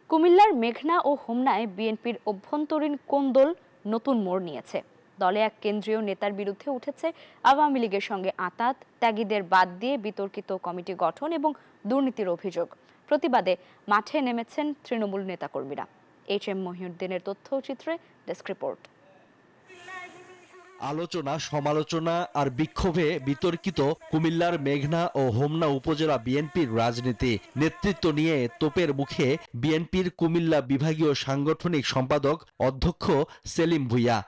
কুমিল্লার মেঘনা ও হোমনায় বিএনপির অভ্যন্তরীণ কোন্দল নতুন মোড় নিয়েছে। দলে এক কেন্দ্রীয় নেতার বিরুদ্ধে উঠেছে আওয়ামী লীগের সঙ্গে আঁতাত, ত্যাগীদের বাদ দিয়ে বিতর্কিত কমিটি গঠন এবং দুর্নীতির অভিযোগ। প্রতিবাদে মাঠে নেমেছেন তৃণমূল নেতাকর্মীরা। HM মহিউদ্দিনের তথ্যচিত্রে ডেস্ক রিপোর্ট। আলোচনা, সমালোচনা আর বিক্ষোভে বিতর্কিত কুমিল্লার মেঘনা ও হোমনা উপজেলা বিএনপির রাজনীতি। নেতৃত্ব নিয়ে তোপের মুখে বিএনপির কুমিল্লা বিভাগীয় সাংগঠনিক সম্পাদক অধ্যক্ষ সেলিম ভূঁইয়া।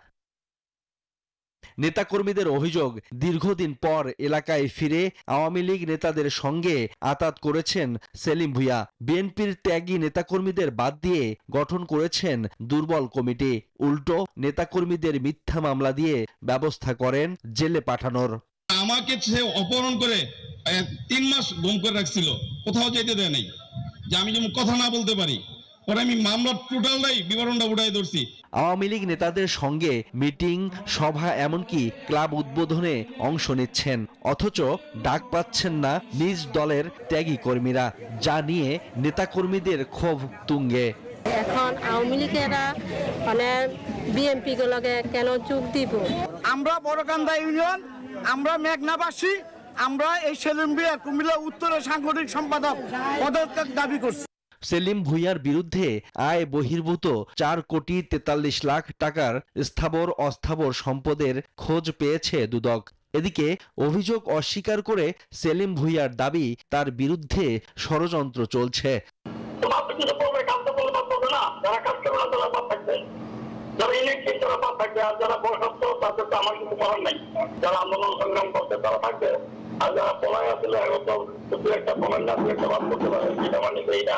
নেতাকর্মীদের অভিযোগ, দীর্ঘদিন পর এলাকায় ফিরে আওয়ামী লীগ নেতাদের সঙ্গে আঁতাত করেছেন সেলিম ভূঁইয়া। বিএনপির ত্যাগী নেতাকর্মীদের বাদ দিয়ে গঠন করেছেন দুর্বল কমিটি। উল্টো নেতাকর্মীদের মিথ্যা মামলা দিয়ে ব্যবস্থা করেন জেলে পাঠানোর। আমাকে সে অপহরণ করে 3 মাস গুম করে রাখছিল, কোথাও যেতে দেয় নাই, যে আমি যেমন কথা না বলতে পারি। পরে আমি মামলার টোটালটাই বিবরণটা উঠাই ধরছি। আওয়ামী লীগ নেতাদের সঙ্গে মিটিং, সভা, এমনকি ক্লাব উদ্বোধনে অংশ নিচ্ছেন, অথচ ডাক পাচ্ছেন না নিজ দলের ত্যাগী কর্মীরা, যা নিয়ে নেতাকর্মীদের ক্ষোভ তুঙ্গে। এখন আওয়ামী লীগেরা মানে বিএনপি গুলোকে কেন চুপ দিব? আমরা বড়কান্দা ইউনিয়ন, আমরা মেঘনাবাসী, আমরা এই সেলিম ভূঁইয়া কুমিল্লা উত্তরের সাংগঠনিক সম্পাদক পদত্যাগ দাবি করছি। সেলিম ভূঁইয়ার বিরুদ্ধে আয় বহির্ভূত 4 কোটি 43 লাখ টাকার স্থাবর অস্থাবর সম্পদের খোঁজ পেয়েছে দুদক। এদিকে অভিযোগ অস্বীকার করে সেলিম ভূঁইয়ার দাবি, তার বিরুদ্ধে ষড়যন্ত্র চলছে। আন্দোলন সংগ্রাম করতে তারা থাকবে, আর যারা পলায় আসলে একটা করতে পারে, এটা মানে এইটা।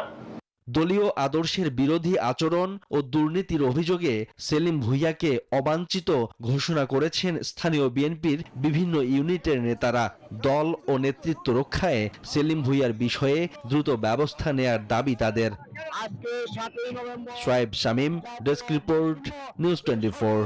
দলীয় আদর্শের বিরোধী আচরণ ও দুর্নীতির অভিযোগে সেলিম ভূঁইয়াকে অবাঞ্ছিত ঘোষণা করেছেন স্থানীয় বিএনপির বিভিন্ন ইউনিটের নেতারা। দল ও নেতৃত্ব রক্ষায় সেলিম ভূঁইয়ার বিষয়ে দ্রুত ব্যবস্থা নেয়ার দাবি তাদের। সোয়েব শামীম, ডেস্ক রিপোর্ট, নিউজ 24।